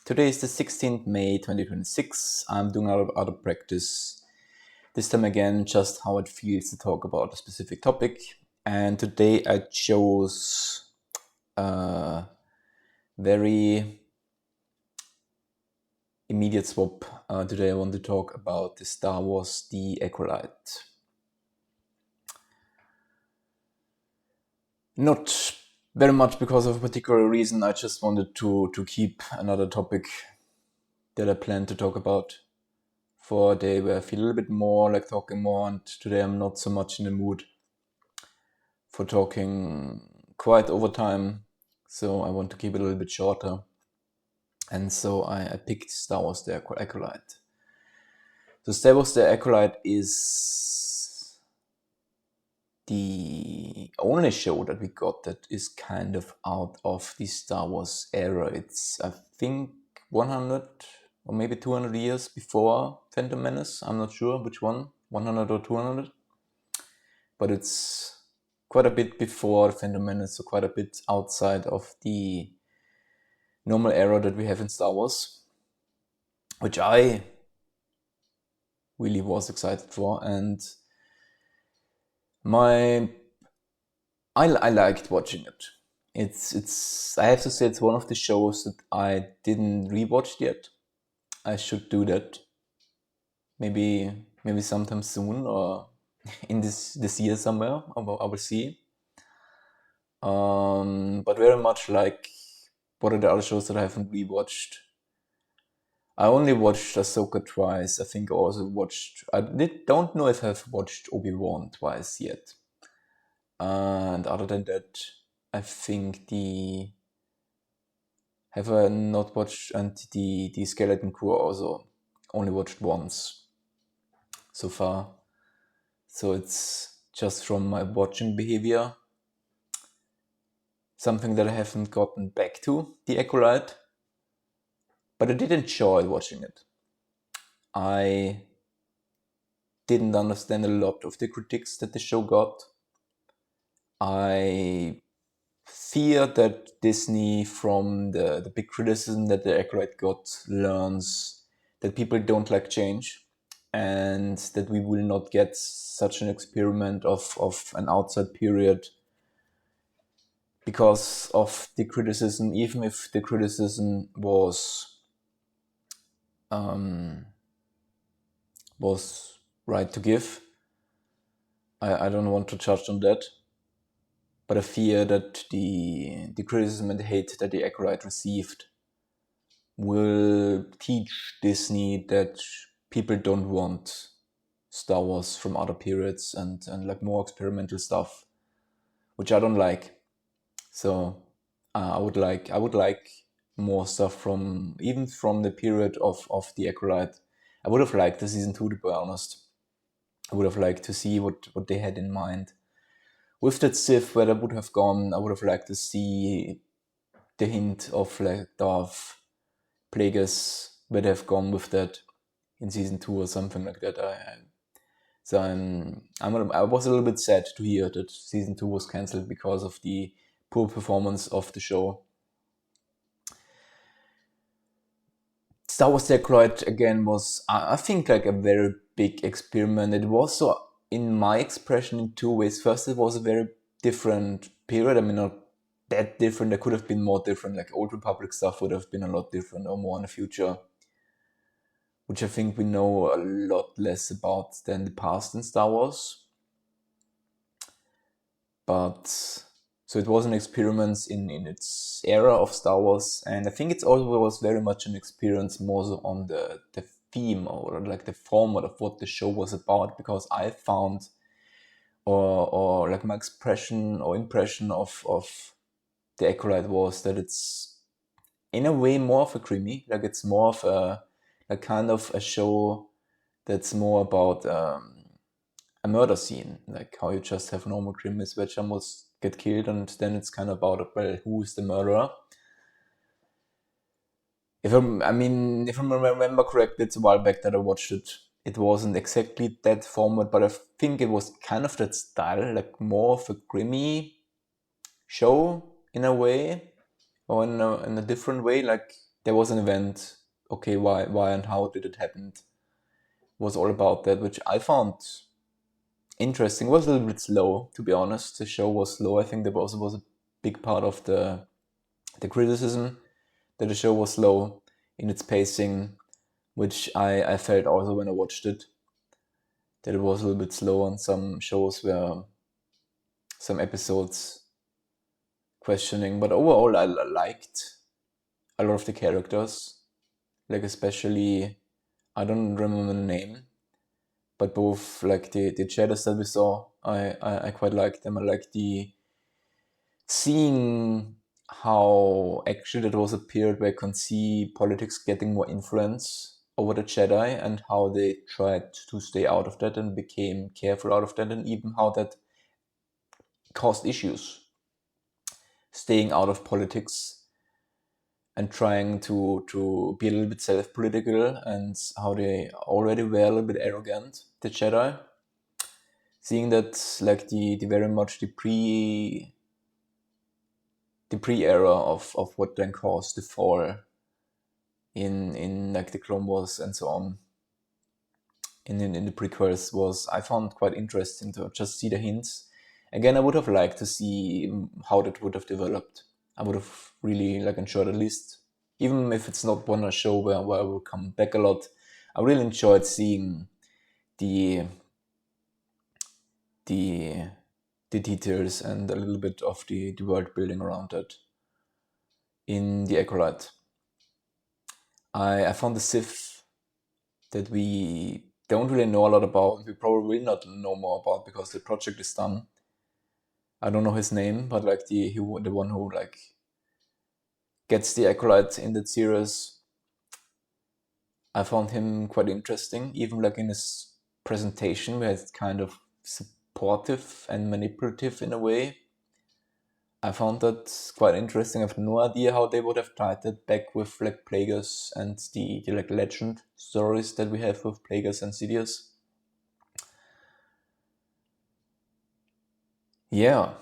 Today is the 16th May 2026. I'm doing out of practice. This time again, just how it feels to talk about a specific topic. And today I chose a very immediate swap. Today I want to talk about the Star Wars The Acolyte. Not very much because of a particular reason. I just wanted to keep another topic that I plan to talk about for a day where I feel a little bit more like talking more, and today I'm not so much in the mood for talking quite over time, so I want to keep it a little bit shorter. And so I picked Star Wars The Acolyte. So Star Wars The Acolyte is the only show that we got that is kind of out of the Star Wars era. It's, I think, 100 or maybe 200 years before Phantom Menace. I'm not sure which one, 100 or 200. But it's quite a bit before Phantom Menace, so quite a bit outside of the normal era that we have in Star Wars, which I really was excited for. And I liked watching it. It's I have to say it's one of the shows that I didn't rewatch yet. I should do that maybe sometime soon, or in this year somewhere. I will see. But very much like what are the other shows that I haven't rewatched. I only watched Ahsoka twice. I think I also watched. Don't know if I've watched Obi-Wan twice yet. And other than that, I think have I not watched, and the Skeleton Crew also only watched once so far. So it's just from my watching behavior, something that I haven't gotten back to, The Acolyte. But I did enjoy watching it. I didn't understand a lot of the critiques that the show got. I fear that Disney, from the big criticism that The Acolyte got, learns that people don't like change, and that we will not get such an experiment of an outside period because of the criticism, even if the criticism was right to give. I don't want to judge on that, but I fear that the criticism and the hate that The Acolyte received will teach Disney that people don't want Star Wars from other periods and like more experimental stuff, which I don't like. So I would like more stuff from the period of The Acolyte. I would have liked the season 2, to be honest. I would have liked to see what they had in mind with that Sith, where they would have gone. I would have liked to see the hint of like Darth Plagueis, where they have gone with that in season 2 or something like that. I was a little bit sad to hear that season 2 was cancelled because of the poor performance of the show. Star Wars The Acolyte again was, I think, like a very big experiment. It was, so in my expression, in two ways. First, it was a very different period. I mean, not that different. There could have been more different. Like Old Republic stuff would have been a lot different, or more in the future, which I think we know a lot less about than the past in Star Wars. But so it was an experiment in its era of Star Wars, and I think it also was very much an experience more so on the theme, or like the format of what the show was about, because I found, or like my expression or impression of The Acolyte was that it's in a way more of a creamy, like it's more of a kind of a show that's more about a murder scene, like how you just have normal criminals which almost get killed, and then it's kind of about, well, who is the murderer. If I remember correctly, it's a while back that I watched it. It wasn't exactly that format, but I think it was kind of that style, like more of a grimy show in a way, or in a different way. Like there was an event. Okay, why and how did it happen? Was all about that, which I found interesting. It was a little bit slow, to be honest. The show was slow. I think that also was a big part of the criticism, that the show was slow in its pacing, which I felt also when I watched it, that it was a little bit slow on some shows where some episodes questioning. But overall, I liked a lot of the characters, like especially, I don't remember the name, but both like the Jedis that we saw, I quite liked them. I like the seeing how actually that was a period where I can see politics getting more influence over the Jedi, and how they tried to stay out of that and became careful out of that, and even how that caused issues, staying out of politics and trying to be a little bit self-political, and how they already were a little bit arrogant, the Jedi. Seeing that like the very much the pre-era of what then caused the fall in like the Clone Wars and so on, in the prequels, was, I found quite interesting to just see the hints. Again, I would have liked to see how that would have developed. I would have really like enjoyed, at least, even if it's not one show where I will come back a lot, I really enjoyed seeing the details and a little bit of the world building around it in the Acolyte. I found the Sith that we don't really know a lot about. We probably will not know more about because the project is done. I don't know his name, but like the one who like gets the Acolyte in that series, I found him quite interesting. Even like in his presentation, where it's kind of supportive and manipulative in a way. I found that quite interesting. I have no idea how they would have tied that back with like Plagueis and the like legend stories that we have with Plagueis and Sidious. Yeah,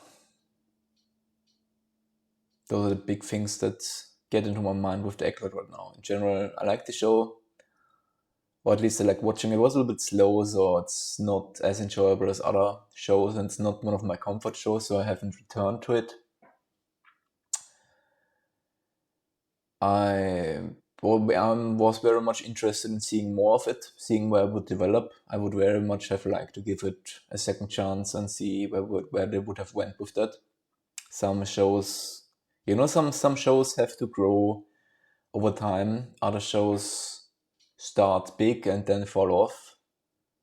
those are the big things that get into my mind with the Acolyte right now. In general, I like the show, or at least I like watching it. It was a little bit slow, so it's not as enjoyable as other shows, and it's not one of my comfort shows, so I haven't returned to it. I was very much interested in seeing more of it, seeing where it would develop. I would very much have liked to give it a second chance and see where they would have went with that. Some shows, some shows have to grow over time. Other shows start big and then fall off.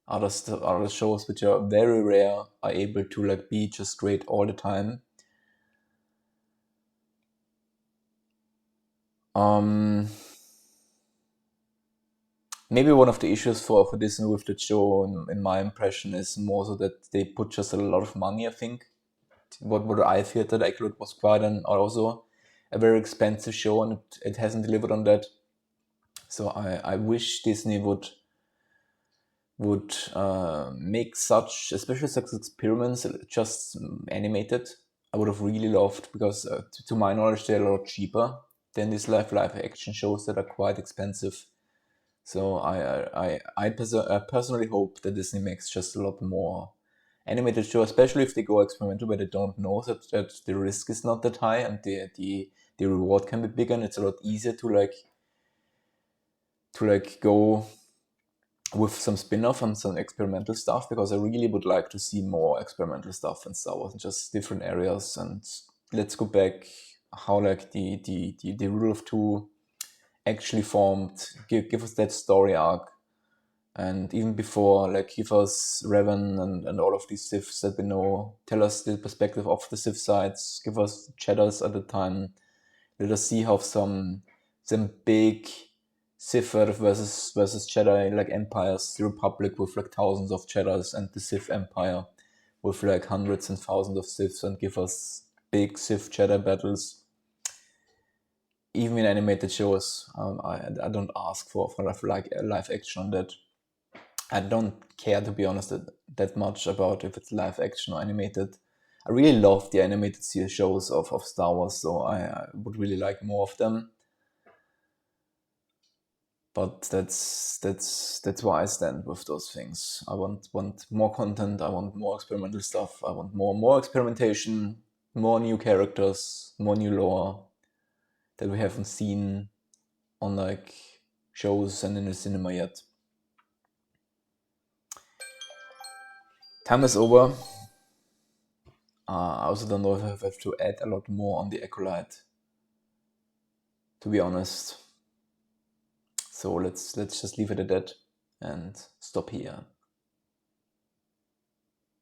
Other shows, which are very rare, are able to like be just great all the time. Maybe one of the issues for Disney with the show, in my impression, is more so that they put just a lot of money, I think. What I feared that Acolyte was quite also a very expensive show, and it hasn't delivered on that. So I wish Disney would make such, especially such experiments, just animated. I would have really loved, because to my knowledge, they're a lot cheaper than these live action shows that are quite expensive. So I personally hope that Disney makes just a lot more animated show, especially if they go experimental, where they don't know that the risk is not that high and the reward can be bigger, and it's a lot easier to go with some spin-off and some experimental stuff, because I really would like to see more experimental stuff in Star Wars, and just different areas. And let's go back how like the Rule of Two actually formed. Give us that story arc, and even before, like, give us Revan and all of these Siths that we know. Tell us the perspective of the Sith sides. Give us Jedis at the time. Let us see how some big Sith versus Jedi like empires, the Republic with like thousands of Jedis, and the Sith Empire with like hundreds and thousands of Siths, and give us big Sith Jedi battles. Even in animated shows, I don't ask for like live action on that. I don't care, to be honest, that much about if it's live action or animated. I really love the animated shows of Star Wars, so I would really like more of them. But that's where I stand with those things. I want more content. I want more experimental stuff. I want more experimentation, more new characters, more new lore that we haven't seen on like shows and in the cinema yet. Time is over. I also don't know if I have to add a lot more on the Acolyte, to be honest. So let's just leave it at that and stop here.